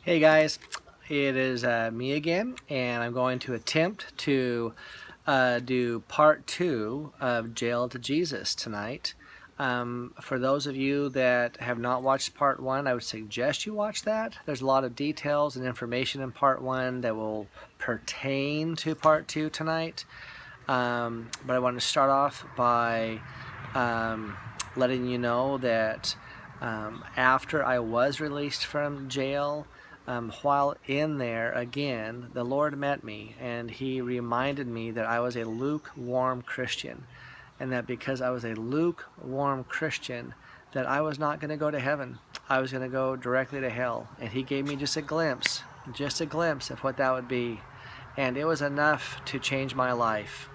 Hey guys, it is me again, and I'm going to attempt to do part two of Jail to Jesus tonight. For those of you that have not watched part one, I would suggest you watch that. There's a lot of details and information in part one that will pertain to part two tonight. But I want to start off by letting you know that after I was released from jail, while in there, again, the Lord met me and He reminded me that I was a lukewarm Christian, and that because I was a lukewarm Christian, that I was not going to go to heaven. I was going to go directly to hell. And He gave me just a glimpse of what that would be. And it was enough to change my life.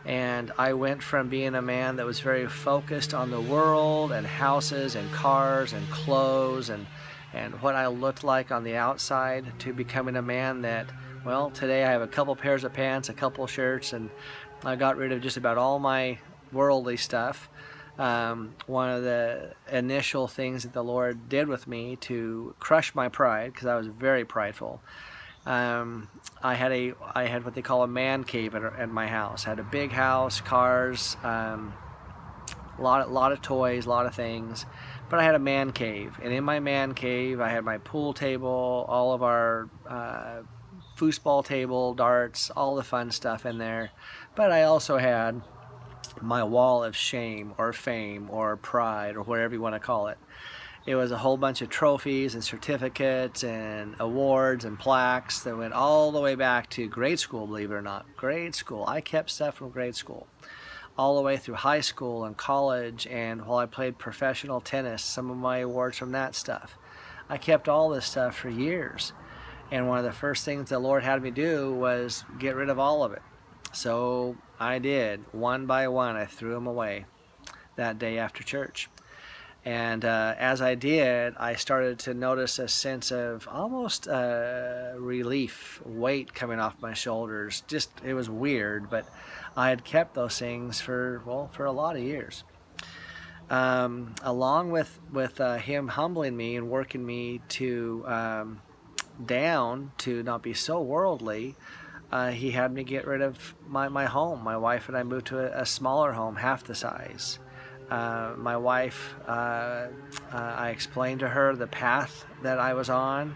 And I went from being a man that was very focused on the world and houses and cars and clothes and what I looked like on the outside to becoming a man that, well, today I have a couple pairs of pants, a couple shirts, and I got rid of just about all my worldly stuff. One of the initial things that the Lord did with me to crush my pride, because I was very prideful, I had what they call a man cave at my house. I had a big house, cars, lot of toys, a lot of things, but I had a man cave, and in my man cave I had my pool table, all of our foosball table, darts, all the fun stuff in there. But I also had my wall of shame or fame or pride or whatever you want to call it. It was a whole bunch of trophies and certificates and awards and plaques that went all the way back to grade school, believe it or not. Grade school. I kept stuff from grade school all the way through high school and college, and while I played professional tennis, some of my awards from that stuff. I kept all this stuff for years, and one of the first things the Lord had me do was get rid of all of it. So I did. One by one, I threw them away that day after church. And as I did, I started to notice a sense of almost relief, weight coming off my shoulders. Just, it was weird, but I had kept those things for a lot of years. Along with Him humbling me and working me to down to not be so worldly, He had me get rid of my home. My wife and I moved to a smaller home, half the size. My wife, I explained to her the path that I was on.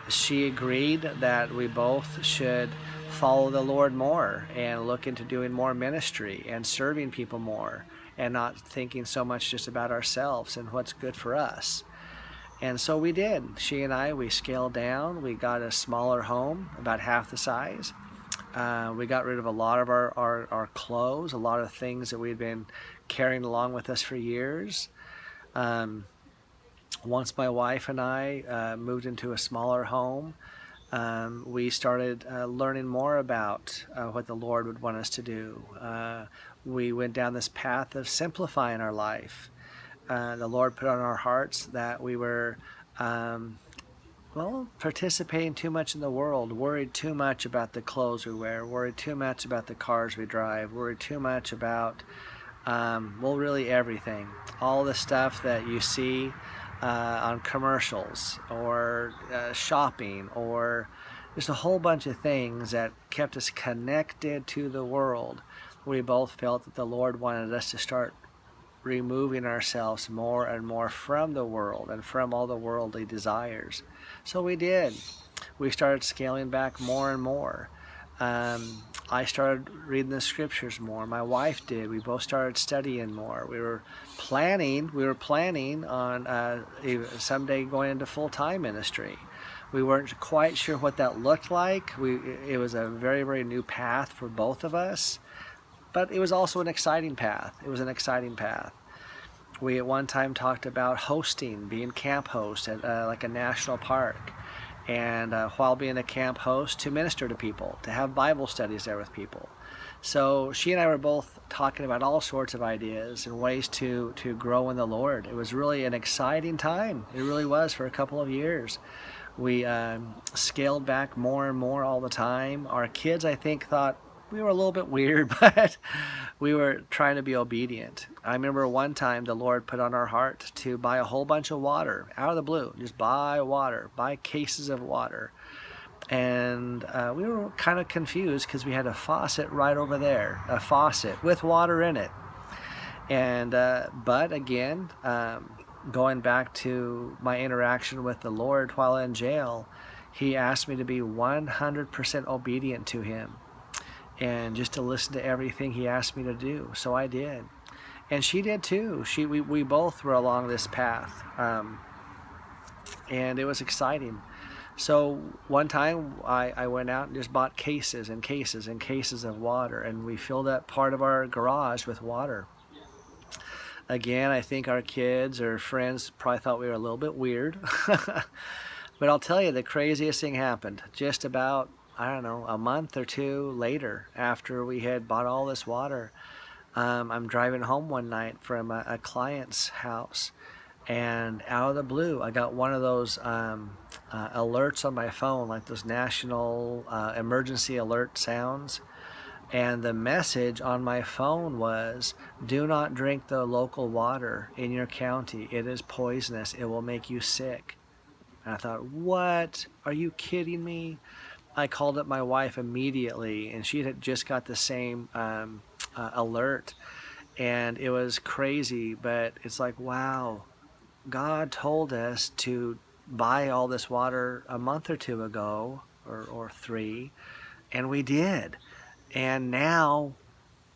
She agreed that we both should follow the Lord more and look into doing more ministry and serving people more and not thinking so much just about ourselves and what's good for us. And so we did. She and I, we scaled down. We got a smaller home, about half the size. We got rid of a lot of our clothes, a lot of things that we'd been carrying along with us for years. Once my wife and I moved into a smaller home, we started learning more about what the Lord would want us to do. We went down this path of simplifying our life. The Lord put on our hearts that we were participating too much in the world, worried too much about the clothes we wear, worried too much about the cars we drive, worried too much about, really everything. All the stuff that you see on commercials or shopping, or there's a whole bunch of things that kept us connected to the world. We both felt that the Lord wanted us to start removing ourselves more and more from the world and from all the worldly desires. So we did. We started scaling back more and more. I started reading the scriptures more. My wife did. We both started studying more. We were planning on someday going into full-time ministry. We weren't quite sure what that looked like. It was a very, very new path for both of us. But it was also an exciting path. We at one time talked about hosting, being camp host at like a national park. And while being a camp host, to minister to people, to have Bible studies there with people. So she and I were both talking about all sorts of ideas and ways to grow in the Lord. It was really an exciting time. It really was, for a couple of years. We scaled back more and more all the time. Our kids, I think, thought we were a little bit weird, but we were trying to be obedient. I remember one time the Lord put on our heart to buy a whole bunch of water out of the blue. Just buy water, buy cases of water. And we were kind of confused because we had a faucet right over there, a faucet with water in it. And but again, going back to my interaction with the Lord while in jail, He asked me to be 100% obedient to Him and just to listen to everything He asked me to do. So I did. And she did too. We both were along this path. And it was exciting. So one time I went out and just bought cases and cases and cases of water, and we filled up part of our garage with water. Again, I think our kids or friends probably thought we were a little bit weird. But I'll tell you, the craziest thing happened just about, I don't know, a month or two later after we had bought all this water. I'm driving home one night from a client's house, and out of the blue, I got one of those alerts on my phone, like those national emergency alert sounds. And the message on my phone was, do not drink the local water in your county. It is poisonous. It will make you sick. And I thought, what? Are you kidding me? I called up my wife immediately, and she had just got the same alert. And it was crazy, but it's like, wow, God told us to buy all this water a month or two ago, or three, and we did. And now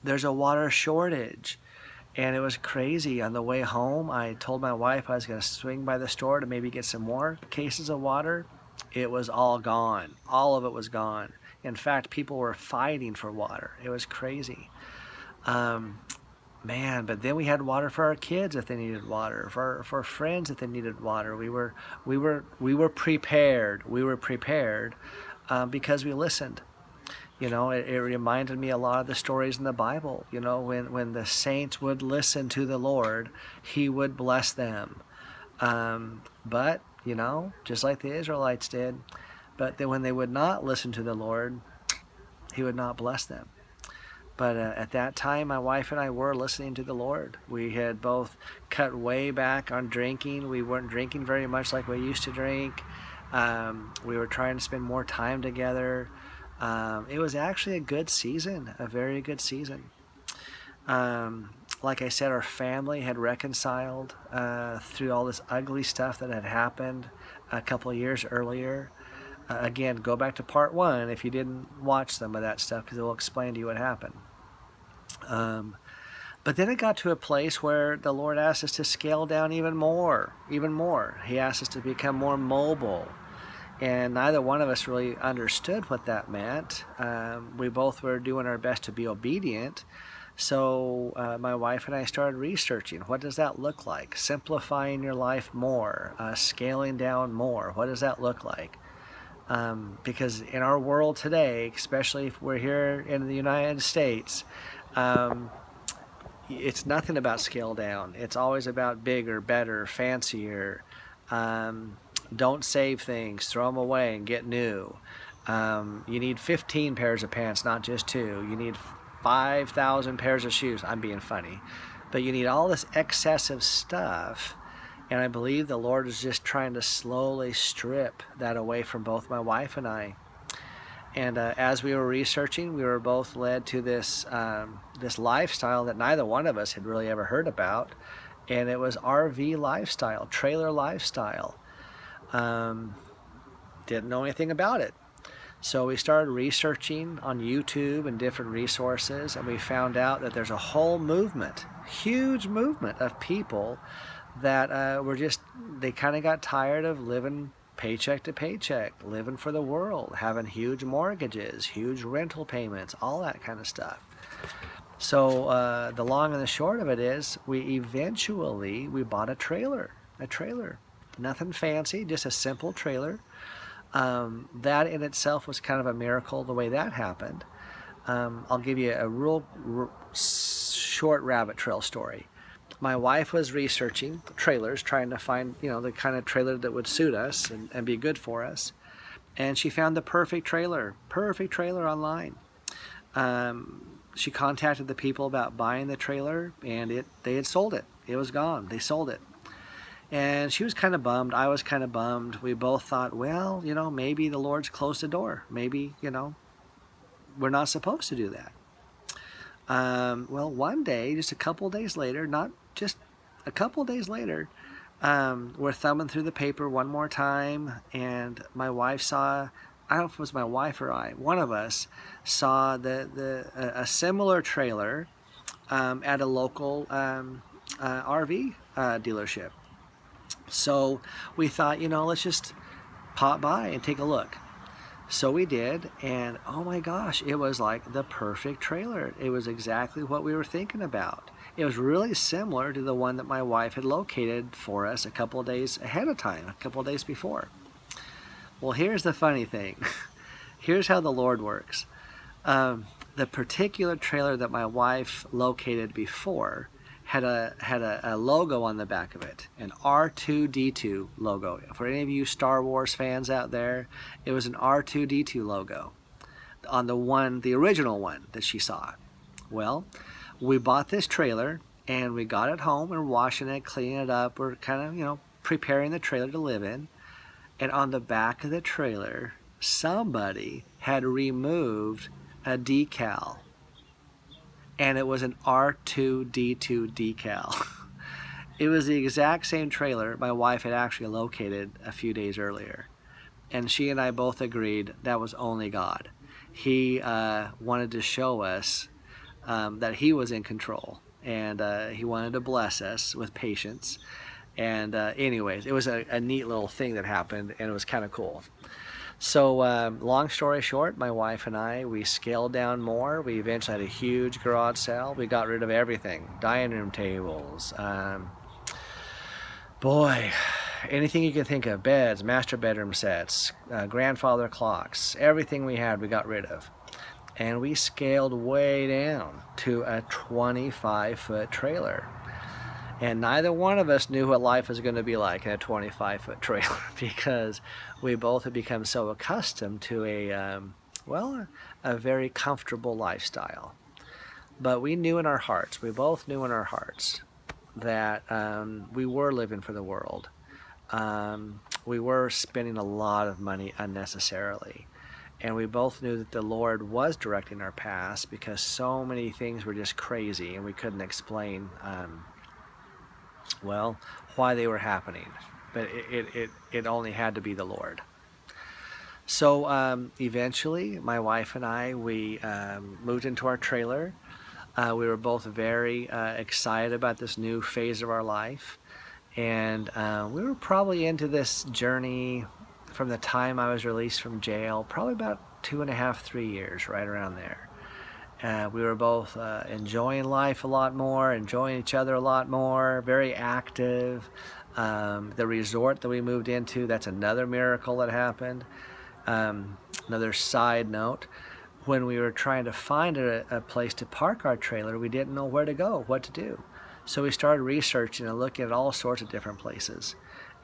there's a water shortage. And it was crazy. On the way home, I told my wife I was going to swing by the store to maybe get some more cases of water. It was all gone. All of it was gone. In fact, people were fighting for water. It was crazy. Man, but then we had water for our kids if they needed water, for friends if they needed water. We were prepared. We were prepared because we listened. You know, it reminded me a lot of the stories in the Bible. You know, when the saints would listen to the Lord, He would bless them. But, you know, just like the Israelites did. But then when they would not listen to the Lord, He would not bless them. But at that time, my wife and I were listening to the Lord. We had both cut way back on drinking. We weren't drinking very much like we used to drink. We were trying to spend more time together. It was actually a good season, a very good season. Like I said, our family had reconciled through all this ugly stuff that had happened a couple of years earlier. Again, go back to part 1 if you didn't watch some of that stuff, because it will explain to you what happened. But then it got to a place where the Lord asked us to scale down even more. He asked us to become more mobile. And neither one of us really understood what that meant. We both were doing our best to be obedient. So my wife and I started researching. What does that look like? Simplifying your life more, scaling down more. What does that look like? Because in our world today, especially if we're here in the United States, it's nothing about scale down. It's always about bigger, better, fancier. Don't save things, throw them away and get new. You need 15 pairs of pants, not just 2. You need 5,000 pairs of shoes. I'm being funny. But you need all this excessive stuff. And I believe the Lord is just trying to slowly strip that away from both my wife and I. And as we were researching, we were both led to this lifestyle that neither one of us had really ever heard about. And it was RV lifestyle, trailer lifestyle. Didn't know anything about it. So we started researching on YouTube and different resources, and we found out that there's a whole movement, huge movement of people that they kind of got tired of living paycheck to paycheck, living for the world, having huge mortgages, huge rental payments, all that kind of stuff. So the long and the short of it is we bought a trailer. Nothing fancy, just a simple trailer. That in itself was kind of a miracle the way that happened. I'll give you a real short rabbit trail story. My wife was researching trailers, trying to find, the kind of trailer that would suit us and be good for us. And she found the perfect trailer online. she contacted the people about buying the trailer, and they had sold it. It was gone. They sold it. And she was kind of bummed. I was kind of bummed. We both thought, well, maybe the Lord's closed the door. Maybe, we're not supposed to do that. Well, one day, just a couple days later, not just a couple days later, we're thumbing through the paper one more time, and my wife saw, I don't know if it was my wife or I, one of us saw a similar trailer at a local RV dealership. So we thought, let's just pop by and take a look. So we did, and oh my gosh, it was like the perfect trailer. It was exactly what we were thinking about. It was really similar to the one that my wife had located for us a couple of days ahead of time, a couple of days before. Well, here's the funny thing. Here's how the Lord works. The particular trailer that my wife located before had a logo on the back of it, an R2-D2 logo. For any of you Star Wars fans out there, it was an R2-D2 logo on the original one that she saw. Well, we bought this trailer and we got it home and we're washing it, cleaning it up. We're kind of, preparing the trailer to live in. And on the back of the trailer, somebody had removed a decal. And it was an R2-D2 decal. It was the exact same trailer my wife had actually located a few days earlier. And she and I both agreed that was only God. He wanted to show us that he was in control, and he wanted to bless us with patience. And anyways, it was a neat little thing that happened, and it was kind of cool. So long story short, my wife and I, we scaled down more. We eventually had a huge garage sale. We got rid of everything. Dining room tables. Anything you can think of. Beds, master bedroom sets, grandfather clocks. Everything we had, we got rid of. And we scaled way down to a 25-foot trailer. And neither one of us knew what life was going to be like in a 25-foot trailer, because we both had become so accustomed to a very comfortable lifestyle. But we knew in our hearts, we both knew in our hearts, that we were living for the world. We were spending a lot of money unnecessarily. And we both knew that the Lord was directing our paths, because so many things were just crazy and we couldn't explain why they were happening, but it only had to be the Lord. So eventually, my wife and I, we moved into our trailer. We were both very excited about this new phase of our life, and we were probably into this journey from the time I was released from jail, probably about 2.5, 3 years, right around there. We were both enjoying life a lot more, enjoying each other a lot more, very active. The resort that we moved into, that's another miracle that happened. Another side note, when we were trying to find a place to park our trailer, we didn't know where to go, what to do. So we started researching and looking at all sorts of different places.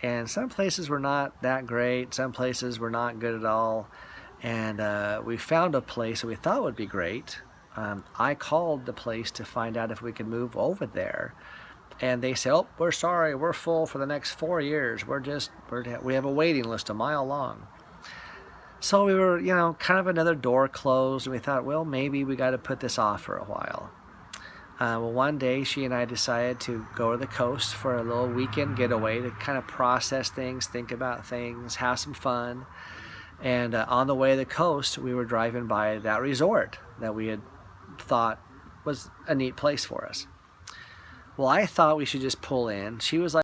And some places were not that great, some places were not good at all. And we found a place that we thought would be great. I called the place to find out if we could move over there, and they said, "Oh, we're sorry, we're full for the next 4 years. We have a waiting list a mile long." So we were, kind of another door closed, and we thought, well, maybe we got to put this off for a while. Well, one day she and I decided to go to the coast for a little weekend getaway to kind of process things, think about things, have some fun. And on the way to the coast, we were driving by that resort that we had thought was a neat place for us. Well, I thought we should just pull in. She was like,